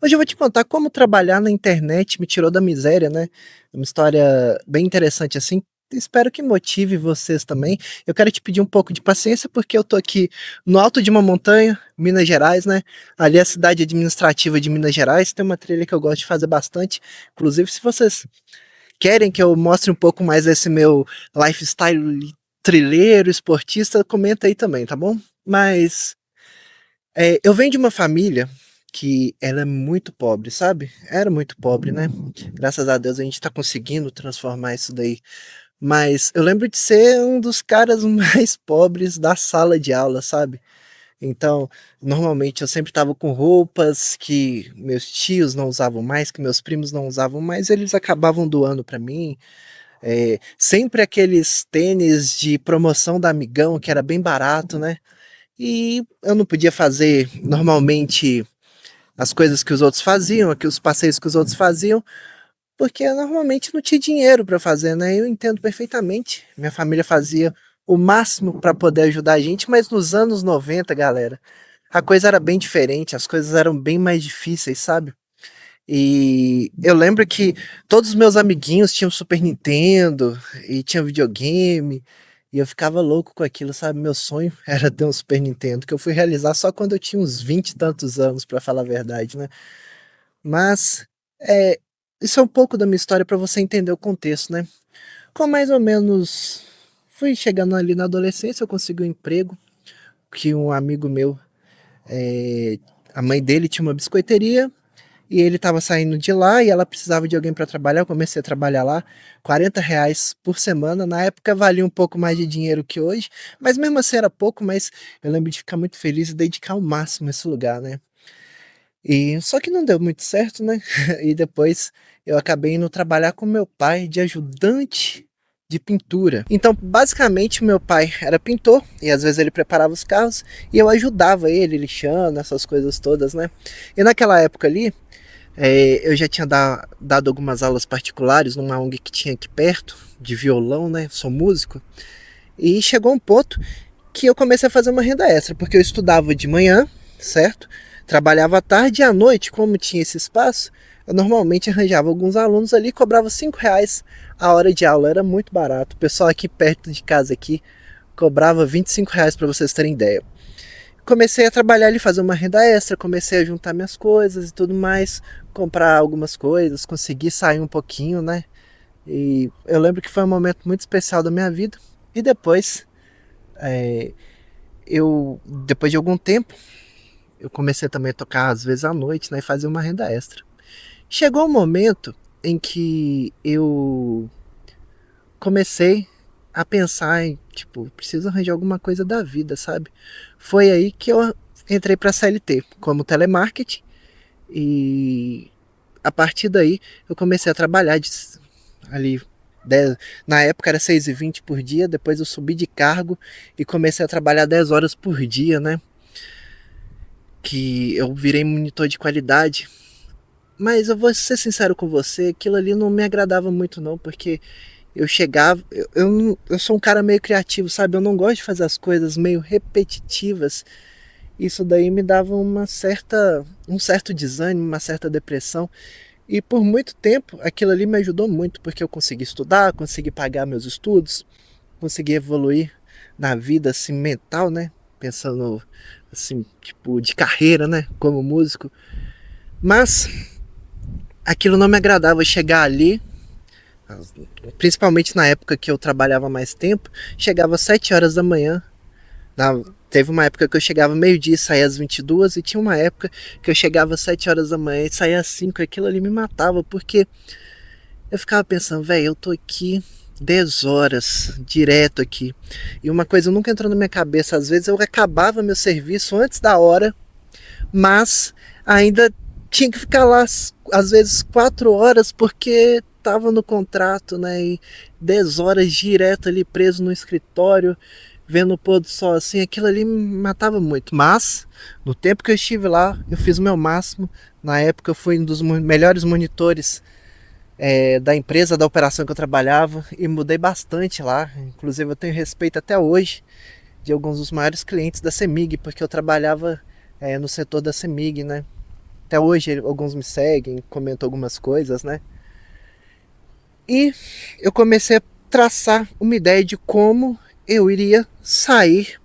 Hoje eu vou te contar como trabalhar na internet me tirou da miséria, né. Uma história bem interessante, assim, espero que motive vocês também. Eu quero te pedir um pouco de paciência, porque eu tô aqui no alto de uma montanha, Minas Gerais, né, ali é a cidade administrativa de Minas Gerais, tem uma trilha que eu gosto de fazer bastante, inclusive se vocês querem que eu mostre um pouco mais desse meu lifestyle trilheiro, esportista, comenta aí também, tá bom? Mas eu venho de uma família que ela é muito pobre, sabe. Era muito pobre, né. Graças a Deus a gente tá conseguindo transformar isso daí. Mas eu lembro de ser um dos caras mais pobres da sala de aula, sabe. Então, normalmente eu sempre estava com roupas que meus tios não usavam mais, que meus primos não usavam mais, eles acabavam doando pra mim. Sempre aqueles tênis de promoção da Amigão, que era bem barato, né. E eu não podia fazer normalmente as coisas que os outros faziam, aqui os passeios que os outros faziam, porque eu normalmente não tinha dinheiro para fazer, né. Eu entendo perfeitamente, minha família fazia o máximo para poder ajudar a gente, mas nos anos 90, galera, a coisa era bem diferente, as coisas eram bem mais difíceis, sabe. E eu lembro que todos os meus amiguinhos tinham Super Nintendo e tinham videogame, e eu ficava louco com aquilo, sabe. Meu sonho era ter um Super Nintendo, que eu fui realizar só quando eu tinha uns 20 e tantos anos, pra falar a verdade, né. Mas, eh, isso é um pouco da minha história pra você entender o contexto, né. Com mais ou menos fui chegando ali na adolescência, eu consegui um emprego, que um amigo meu, eh, a mãe dele tinha uma biscoiteria e ele estava saindo de lá e ela precisava de alguém para trabalhar, eu comecei a trabalhar lá, R$ 40 por semana, na época valia um pouco mais de dinheiro que hoje, mas mesmo assim era pouco, mas eu lembro de ficar muito feliz e dedicar o máximo a esse lugar, né. E só que não deu muito certo, né, e depois eu acabei indo trabalhar com meu pai de ajudante de pintura. Então, basicamente, meu pai era pintor e às vezes ele preparava os carros e eu ajudava ele lixando, essas coisas todas, né. E naquela época ali, eu já tinha dado algumas aulas particulares numa ONG que tinha aqui perto, de violão, né, sou músico, e chegou um ponto que eu comecei a fazer uma renda extra, porque eu estudava de manhã, certo? Trabalhava à tarde e à noite, como tinha esse espaço, eu normalmente arranjava alguns alunos ali e cobrava R$ 5 a hora de aula, era muito barato. O pessoal aqui perto de casa aqui cobrava R$ 25 para vocês terem ideia. Comecei a trabalhar ali, fazer uma renda extra, comecei a juntar minhas coisas e tudo mais, comprar algumas coisas, consegui sair um pouquinho, né? E eu lembro que foi um momento muito especial da minha vida. E depois, eh, depois de algum tempo, eu comecei também a tocar às vezes à noite, né, e fazer uma renda extra. Chegou um momento em que eu comecei a pensar em, tipo, preciso arranjar alguma coisa da vida, sabe. Foi aí que eu entrei para CLT, como telemarketing, e a partir daí eu comecei a trabalhar ali, dez, na época era 6h20 por dia, depois eu subi de cargo e comecei a trabalhar 10 horas por dia, né, que eu virei monitor de qualidade. Mas eu vou ser sincero com você, aquilo ali não me agradava muito não, porque eu chegava, eu sou um cara meio criativo, sabe, eu não gosto de fazer as coisas meio repetitivas, isso daí me dava um certo desânimo, uma certa depressão, e por muito tempo aquilo ali me ajudou muito, porque eu consegui estudar, consegui pagar meus estudos, consegui evoluir na vida, assim, mental, né, pensando, assim, tipo, de carreira, né, como músico, mas aquilo não me agradava, chegar ali, principalmente na época que eu trabalhava mais tempo, chegava às 7 horas da manhã. Teve uma época que eu chegava meio-dia e saía às 22, e tinha uma época que eu chegava às 7 horas da manhã e saía às 5, aquilo ali me matava, porque eu ficava pensando, velho, eu tô aqui 10 horas, direto aqui, e uma coisa nunca entrou na minha cabeça, às vezes eu acabava meu serviço antes da hora, mas ainda tinha que ficar lá às vezes 4 horas porque tava no contrato, né, e 10 horas direto ali preso no escritório, vendo o pôr do sol assim, aquilo ali me matava muito, mas no tempo que eu estive lá, eu fiz o meu máximo. Na época eu fui um dos melhores monitores da empresa, da operação que eu trabalhava, e mudei bastante lá, inclusive eu tenho respeito até hoje de alguns dos maiores clientes da CEMIG, porque eu trabalhava no setor da CEMIG, né. Até hoje alguns me seguem, comentam algumas coisas, né? E eu comecei a traçar uma ideia de como eu iria sair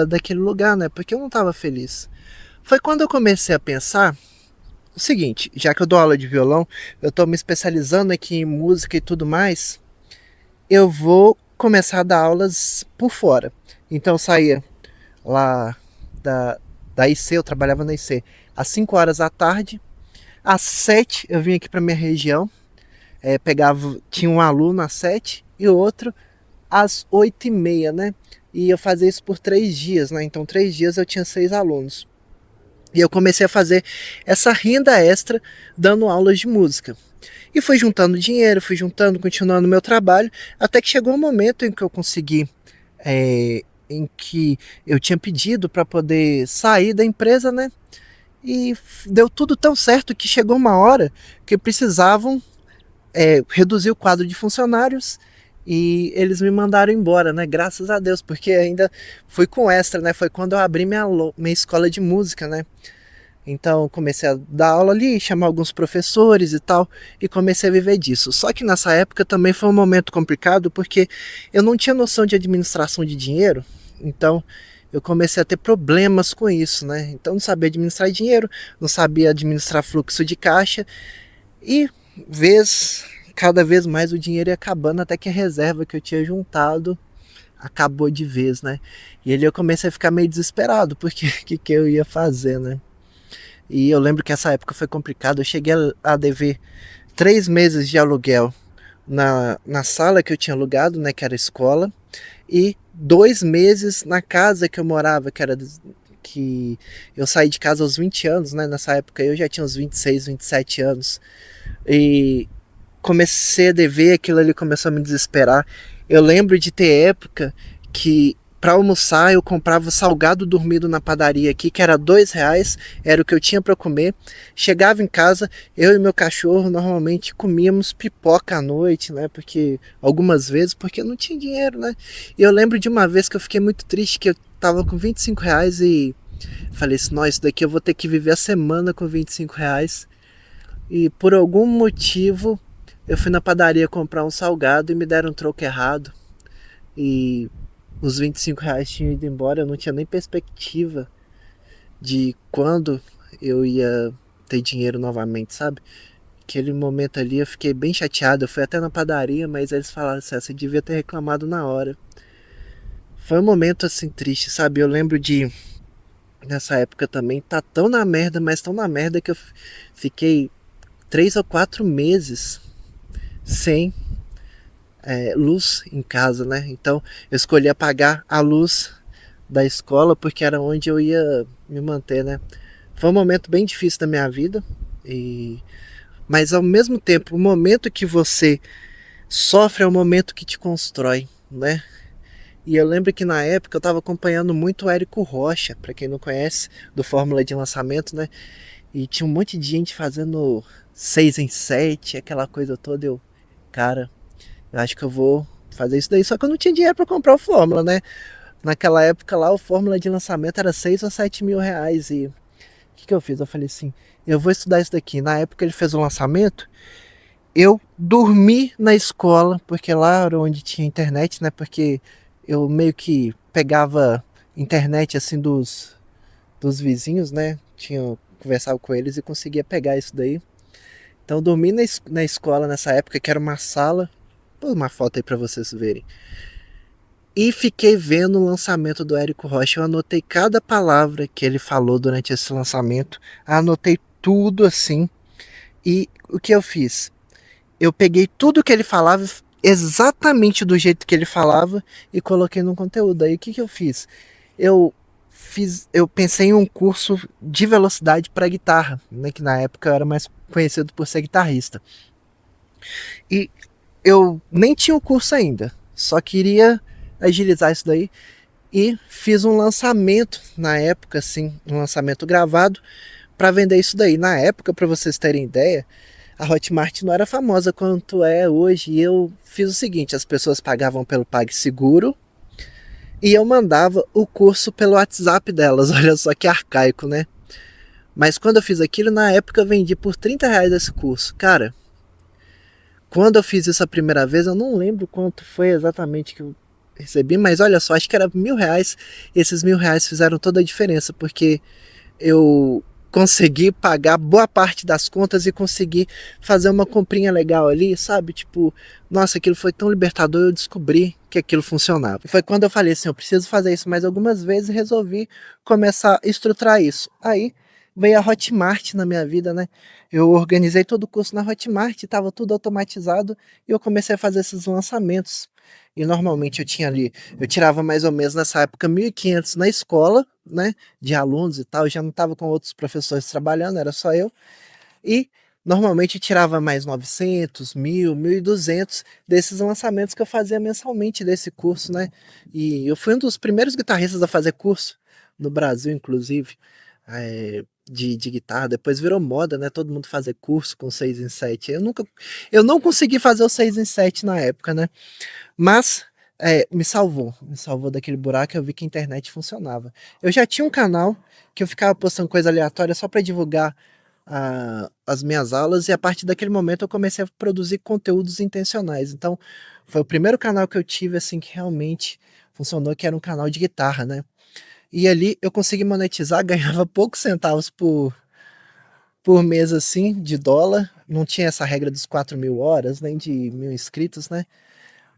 daquele lugar, né? Porque eu não estava feliz. Foi quando eu comecei a pensar o seguinte, já que eu dou aula de violão, eu estou me especializando aqui em música e tudo mais, eu vou começar a dar aulas por fora. Então eu saía lá da IC, eu trabalhava na IC, às 5 horas da tarde, às 7 eu vim aqui para minha região, tinha um aluno às 7 e outro às 8h30, né? E eu fazia isso por 3 dias, né? Então 3 dias eu tinha 6 alunos. E eu comecei a fazer essa renda extra dando aulas de música. E fui juntando dinheiro, fui juntando, continuando o meu trabalho, até que chegou um momento em que eu consegui, em que eu tinha pedido para poder sair da empresa, né? E deu tudo tão certo que chegou uma hora que precisavam reduzir o quadro de funcionários e eles me mandaram embora, né? Graças a Deus, porque ainda fui com extra, né? Foi quando eu abri minha escola de música, né? Então comecei a dar aula ali, chamar alguns professores e tal, e comecei a viver disso. Só que nessa época também foi um momento complicado, porque eu não tinha noção de administração de dinheiro, então eu comecei a ter problemas com isso, né? Então não sabia administrar dinheiro, não sabia administrar fluxo de caixa, e cada vez mais o dinheiro ia acabando, até que a reserva que eu tinha juntado acabou de vez, né? E ali eu comecei a ficar meio desesperado, porque o que eu ia fazer, né? E eu lembro que essa época foi complicada. Eu cheguei a dever 3 meses de aluguel na sala que eu tinha alugado, né, que era a escola, e 2 meses na casa que eu morava, que eu saí de casa aos 20 anos, né? Nessa época eu já tinha uns 26, 27 anos. E comecei a dever, aquilo ali começou a me desesperar. Eu lembro de ter época que para almoçar eu comprava salgado dormido na padaria aqui, que era R$ 2, era o que eu tinha para comer. Chegava em casa, eu e meu cachorro normalmente comíamos pipoca à noite, né? Porque algumas vezes, porque não tinha dinheiro, né? E eu lembro de uma vez que eu fiquei muito triste, que eu tava com R$ 25 e falei assim, nossa, isso daqui eu vou ter que viver a semana com R$ 25. E por algum motivo eu fui na padaria comprar um salgado e me deram um troco errado. E os R$ 25 tinham ido embora, eu não tinha nem perspectiva de quando eu ia ter dinheiro novamente, sabe? Aquele momento ali eu fiquei bem chateado, eu fui até na padaria, mas eles falaram assim, você devia ter reclamado na hora. Foi um momento assim triste, sabe? Eu lembro de, nessa época também, tá tão na merda, mas tão na merda que eu fiquei 3 ou 4 meses sem luz em casa, né? Então eu escolhi apagar a luz da escola porque era onde eu ia me manter, né? Foi um momento bem difícil da minha vida, mas ao mesmo tempo, o momento que você sofre é o momento que te constrói, né? E eu lembro que na época eu estava acompanhando muito o Érico Rocha, para quem não conhece, do Fórmula de Lançamento, né? E tinha um monte de gente fazendo 6 em 7, aquela coisa toda. Cara, eu acho que eu vou fazer isso daí. Só que eu não tinha dinheiro para comprar o Fórmula, né? Naquela época lá, o Fórmula de Lançamento era 6 ou 7 mil reais. E o que eu fiz? Eu falei assim, eu vou estudar isso daqui. Na época ele fez o lançamento, eu dormi na escola, porque lá era onde tinha internet, né? Porque eu meio que pegava internet assim dos vizinhos, né? Conversava com eles e conseguia pegar isso daí. Então eu dormi na escola nessa época, que era uma sala. Vou pôr uma foto aí pra vocês verem. E fiquei vendo o lançamento do Érico Rocha. Eu anotei cada palavra que ele falou durante esse lançamento. Anotei tudo assim. E o que eu fiz? Eu peguei tudo que ele falava, exatamente do jeito que ele falava, e coloquei no conteúdo. Aí o que eu fiz? Eu pensei em um curso de velocidade para guitarra, né, que na época eu era mais conhecido por ser guitarrista. E eu nem tinha o curso ainda, só queria agilizar isso daí e fiz um lançamento na época, assim, um lançamento gravado para vender isso daí. Na época, para vocês terem ideia, a Hotmart não era famosa quanto é hoje. E eu fiz o seguinte, as pessoas pagavam pelo PagSeguro e eu mandava o curso pelo WhatsApp delas. Olha só que arcaico, né? Mas quando eu fiz aquilo, na época eu vendi por R$ 30 esse curso. Cara, quando eu fiz isso a primeira vez, eu não lembro quanto foi exatamente que eu recebi, mas olha só, acho que era R$ 1.000. Esses R$ 1.000 fizeram toda a diferença, porque eu consegui pagar boa parte das contas e consegui fazer uma comprinha legal ali, sabe? Tipo, nossa, aquilo foi tão libertador, eu descobri que aquilo funcionava. E foi quando eu falei assim, eu preciso fazer isso mais algumas vezes e resolvi começar a estruturar isso. Aí veio a Hotmart na minha vida, né? Eu organizei todo o curso na Hotmart, estava tudo automatizado e eu comecei a fazer esses lançamentos. E normalmente eu tinha ali, eu tirava mais ou menos nessa época 1.500 na escola, né? De alunos e tal, eu já não estava com outros professores trabalhando, era só eu. E normalmente eu tirava mais 900, 1.000, 1.200 desses lançamentos que eu fazia mensalmente desse curso, né? E eu fui um dos primeiros guitarristas a fazer curso no Brasil, inclusive, de guitarra. Depois virou moda, né? Todo mundo fazer curso com 6 em 7. Eu não consegui fazer o 6 em 7 na época, né? Mas me salvou daquele buraco. Eu vi que a internet funcionava. Eu já tinha um canal que eu ficava postando coisa aleatória só para divulgar as minhas aulas, e a partir daquele momento eu comecei a produzir conteúdos intencionais. Então, foi o primeiro canal que eu tive assim que realmente funcionou, que era um canal de guitarra, né? E ali eu consegui monetizar, ganhava poucos centavos por mês assim, de dólar. Não tinha essa regra dos 4.000 horas, nem de 1.000 inscritos, né?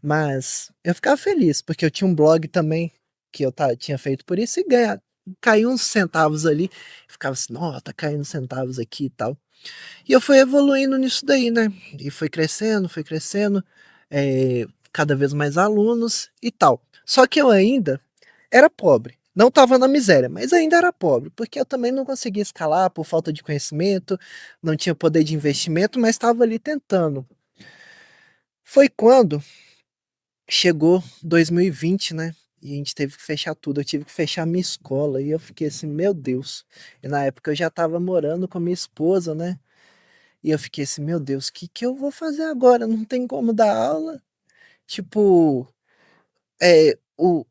Mas eu ficava feliz, porque eu tinha um blog também que eu tinha feito por isso e caiu uns centavos ali. Ficava assim, nossa, tá caindo centavos aqui e tal. E eu fui evoluindo nisso daí, né? E foi crescendo, cada vez mais alunos e tal. Só que eu ainda era pobre. Não estava na miséria, mas ainda era pobre, porque eu também não conseguia escalar por falta de conhecimento, não tinha poder de investimento, mas estava ali tentando. Foi quando chegou 2020, né? E a gente teve que fechar tudo. Eu tive que fechar minha escola. E eu fiquei assim, meu Deus. E na época eu já tava morando com a minha esposa, né? E eu fiquei assim, meu Deus, o que que eu vou fazer agora? Não tem como dar aula. Tipo, é, o,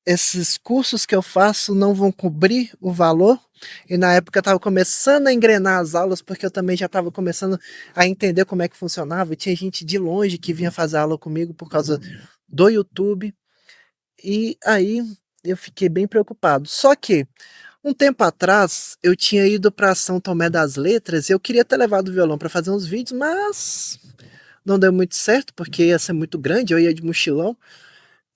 esses cursos que eu faço não vão cobrir o valor. E na época eu tava começando a engrenar as aulas, porque eu também já tava começando a entender como é que funcionava. E tinha gente de longe que vinha fazer aula comigo por causa do YouTube. E aí eu fiquei bem preocupado. Só que um tempo atrás eu tinha ido para São Tomé das Letras e eu queria ter levado o violão para fazer uns vídeos, mas não deu muito certo porque ia ser muito grande, eu ia de mochilão.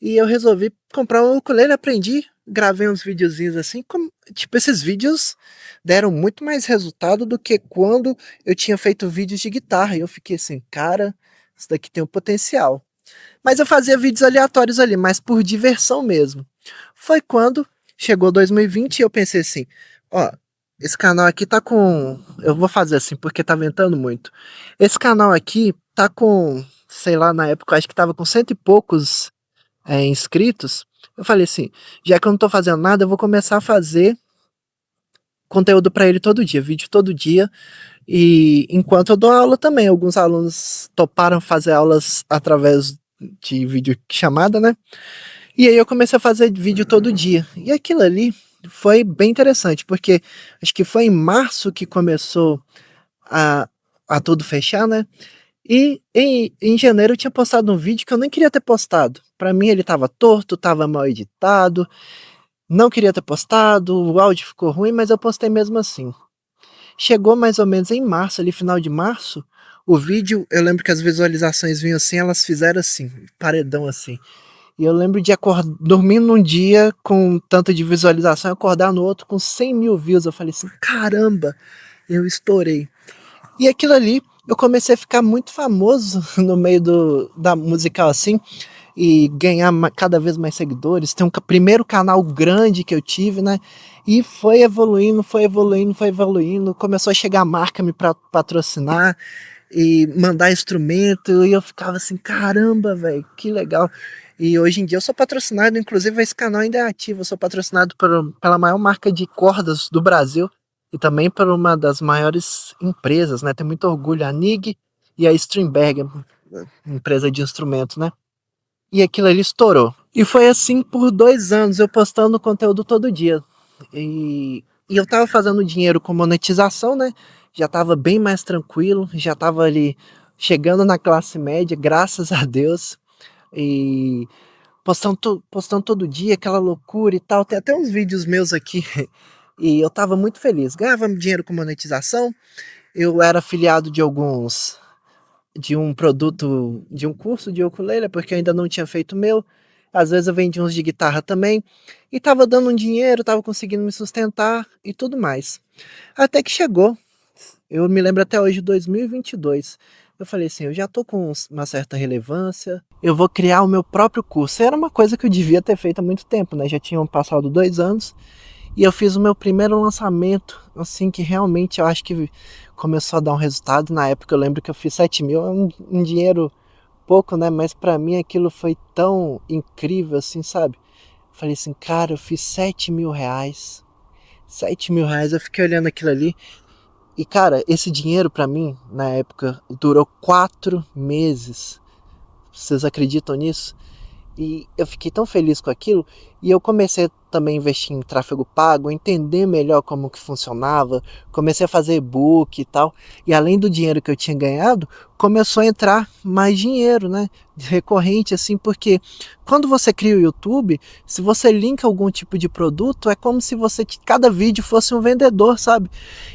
E eu resolvi comprar um ukulele, aprendi, gravei uns videozinhos assim, tipo, esses vídeos deram muito mais resultado do que quando eu tinha feito vídeos de guitarra. E eu fiquei assim, cara, isso daqui tem um potencial. Mas eu fazia vídeos aleatórios ali, mas por diversão mesmo. Foi quando chegou 2020 e eu pensei assim, ó, esse canal aqui tá com, eu vou fazer assim porque tá ventando muito. Esse canal aqui tá com, sei lá, na época eu acho que tava com cento e poucos inscritos. Eu falei assim, já que eu não tô fazendo nada, eu vou começar a fazer conteúdo para ele todo dia, vídeo todo dia. E enquanto eu dou aula também, alguns alunos toparam fazer aulas através de vídeo chamada, né? E aí eu comecei a fazer vídeo todo dia. E aquilo ali foi bem interessante, porque acho que foi em março que começou a, a tudo fechar, né? E em janeiro eu tinha postado um vídeo que eu nem queria ter postado. Pra mim ele tava torto, tava mal editado, não queria ter postado, o áudio ficou ruim, mas eu postei mesmo assim. Chegou mais ou menos em março, ali final de março, o vídeo, eu lembro que as visualizações vinham assim, elas fizeram assim, paredão assim. E eu lembro de dormir num dia com tanto de visualização, acordar no outro com 100 mil views. Eu falei assim, caramba, eu estourei. E aquilo ali, eu comecei a ficar muito famoso no meio da musical assim, e ganhar cada vez mais seguidores. Tem um primeiro canal grande que eu tive, né? E foi evoluindo, foi evoluindo, foi evoluindo. Começou a chegar a marca me patrocinar e mandar instrumento, e eu ficava assim, caramba, velho, que legal. E hoje em dia eu sou patrocinado, inclusive esse canal ainda é ativo, eu sou patrocinado pela maior marca de cordas do Brasil e também por uma das maiores empresas, né? Tenho muito orgulho, a NIG e a Strindberg, empresa de instrumentos, né? E aquilo ali estourou. E foi assim por 2 anos, eu postando conteúdo todo dia. E E eu tava fazendo dinheiro com monetização, né? Já tava bem mais tranquilo, já tava ali chegando na classe média, graças a Deus. E postando todo dia, aquela loucura e tal. Tem até uns vídeos meus aqui. E eu tava muito feliz. Ganhava dinheiro com monetização. Eu era afiliado de um produto, de um curso de ukulele, porque eu ainda não tinha feito o meu. Às vezes eu vendia uns de guitarra também. E tava dando um dinheiro, tava conseguindo me sustentar e tudo mais. Até que chegou, eu me lembro até hoje, 2022. Eu falei assim, eu já tô com uma certa relevância, eu vou criar o meu próprio curso. Era uma coisa que eu devia ter feito há muito tempo, né? Já tinham passado 2 anos e eu fiz o meu primeiro lançamento, assim, que realmente eu acho que começou a dar um resultado. Na época eu lembro que eu fiz 7 mil, é um dinheiro pouco, né? Mas pra mim aquilo foi tão incrível, assim, sabe? Falei assim, cara, eu fiz 7 mil reais. 7 mil reais, eu fiquei olhando aquilo ali. E cara, esse dinheiro pra mim, na época, durou 4 meses. Vocês acreditam nisso? E eu fiquei tão feliz com aquilo, e eu comecei também a investir em tráfego pago, entender melhor como que funcionava, comecei a fazer e-book e tal, e além do dinheiro que eu tinha ganhado, começou a entrar mais dinheiro, né, recorrente assim, porque quando você cria o YouTube, se você linka algum tipo de produto, é como se você, cada vídeo fosse um vendedor, sabe?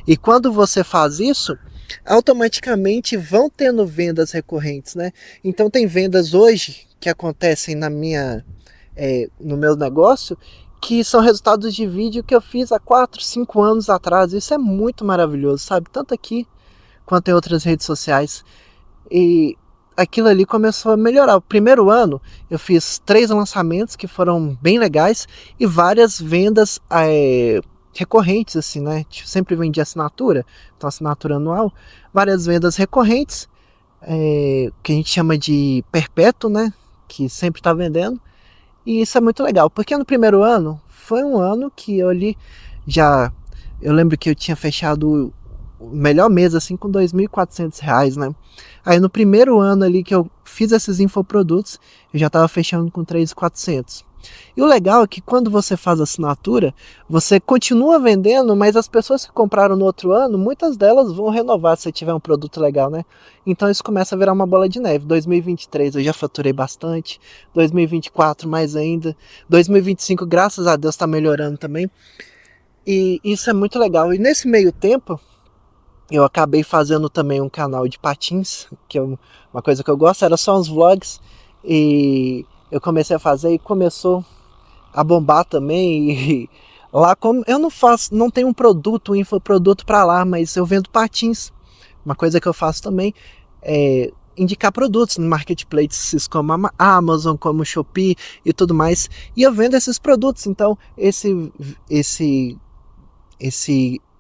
E quando você faz isso, automaticamente vão tendo vendas recorrentes, né? Então tem vendas hoje que acontecem no meu negócio que são resultados de vídeo que eu fiz há 4, 5 anos atrás. Isso é muito maravilhoso, sabe? Tanto aqui quanto em outras redes sociais. E aquilo ali começou a melhorar. O primeiro ano eu fiz 3 lançamentos que foram bem legais e várias vendas recorrentes, assim, né? Sempre vendi assinatura, então assinatura anual, várias vendas recorrentes, que a gente chama de perpétuo, né? Que sempre está vendendo. E isso é muito legal, porque no primeiro ano foi um ano que eu ali já. Eu lembro que eu tinha fechado o melhor mês assim com R$ 2.400, né? Aí no primeiro ano ali que eu fiz esses infoprodutos, eu já estava fechando com 3.400. E o legal é que quando você faz assinatura, você continua vendendo, mas as pessoas que compraram no outro ano, muitas delas vão renovar se tiver um produto legal, né? Então isso começa a virar uma bola de neve. 2023 eu já faturei bastante, 2024 mais ainda, 2025 graças a Deus está melhorando também. E isso é muito legal. E nesse meio tempo, eu acabei fazendo também um canal de patins, que é uma coisa que eu gosto, era só uns vlogs. E eu comecei a fazer e começou a bombar também. E lá, como eu não tenho um produto, um infoproduto para lá, mas eu vendo patins. Uma coisa que eu faço também é indicar produtos no marketplaces como a Amazon, como o Shopee e tudo mais. E eu vendo esses produtos, então esse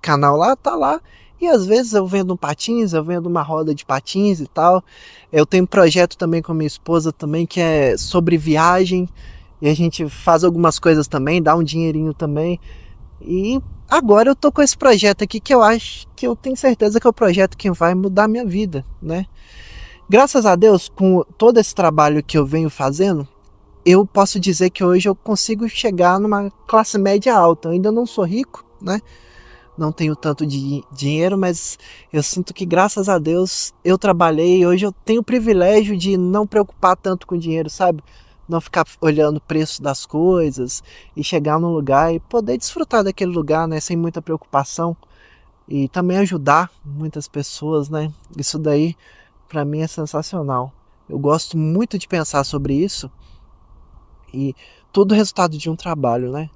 canal lá tá lá. E às vezes eu vendo um patins, eu vendo uma roda de patins e tal. Eu tenho um projeto também com a minha esposa também que é sobre viagem. E a gente faz algumas coisas também, dá um dinheirinho também. E agora eu tô com esse projeto aqui que eu acho que eu tenho certeza que é o projeto que vai mudar a minha vida, né? Graças a Deus, com todo esse trabalho que eu venho fazendo, eu posso dizer que hoje eu consigo chegar numa classe média alta. Eu ainda não sou rico, né? Não tenho tanto de dinheiro, mas eu sinto que graças a Deus eu trabalhei e hoje eu tenho o privilégio de não preocupar tanto com dinheiro, sabe? Não ficar olhando o preço das coisas e chegar num lugar e poder desfrutar daquele lugar, né? Sem muita preocupação e também ajudar muitas pessoas, né? Isso daí pra mim é sensacional. Eu gosto muito de pensar sobre isso e tudo resultado de um trabalho, né?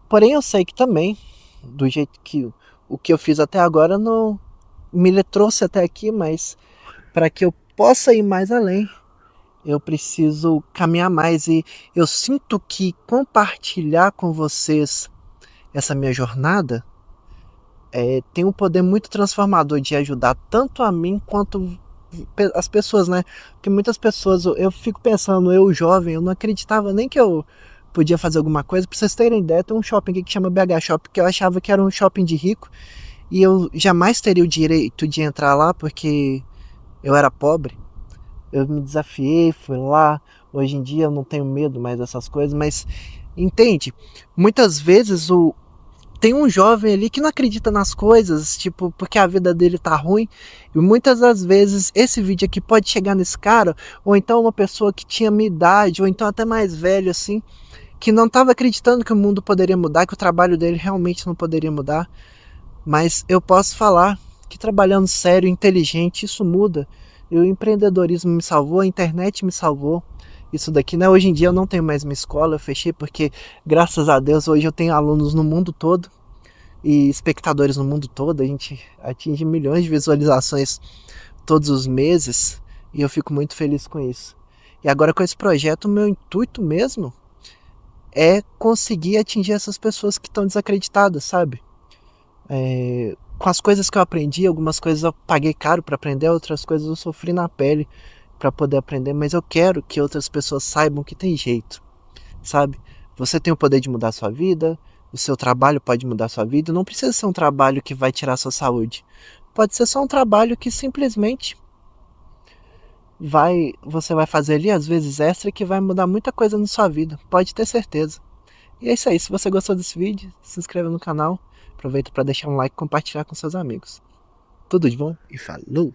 Porém eu sei que também do jeito que o que eu fiz até agora não me trouxe até aqui, mas para que eu possa ir mais além, eu preciso caminhar mais e eu sinto que compartilhar com vocês essa minha jornada tem um poder muito transformador de ajudar tanto a mim quanto as pessoas, né? Porque muitas pessoas, eu fico pensando, eu jovem, eu não acreditava nem que eu podia fazer alguma coisa. Pra vocês terem ideia, tem um shopping aqui que chama BH Shopping, que eu achava que era um shopping de rico, e eu jamais teria o direito de entrar lá, porque eu era pobre. Eu me desafiei, fui lá, hoje em dia eu não tenho medo mais dessas coisas, mas entende? Muitas vezes tem um jovem ali que não acredita nas coisas, tipo, porque a vida dele tá ruim, e muitas das vezes esse vídeo aqui pode chegar nesse cara, ou então uma pessoa que tinha minha idade, ou então até mais velho, assim, que não estava acreditando que o mundo poderia mudar, que o trabalho dele realmente não poderia mudar, mas eu posso falar que trabalhando sério, inteligente, isso muda. E o empreendedorismo me salvou, a internet me salvou. Isso daqui, né? Hoje em dia eu não tenho mais minha escola, eu fechei porque, graças a Deus, hoje eu tenho alunos no mundo todo e espectadores no mundo todo. A gente atinge milhões de visualizações todos os meses e eu fico muito feliz com isso. E agora com esse projeto, o meu intuito mesmo é conseguir atingir essas pessoas que estão desacreditadas, sabe? Com as coisas que eu aprendi, algumas coisas eu paguei caro para aprender, outras coisas eu sofri na pele para poder aprender, mas eu quero que outras pessoas saibam que tem jeito, sabe? Você tem o poder de mudar a sua vida, o seu trabalho pode mudar a sua vida, não precisa ser um trabalho que vai tirar a sua saúde. Pode ser só um trabalho que simplesmente você vai fazer ali às vezes extra que vai mudar muita coisa na sua vida, pode ter certeza. E é isso aí, se você gostou desse vídeo, se inscreva no canal, aproveita para deixar um like e compartilhar com seus amigos. Tudo de bom e falou!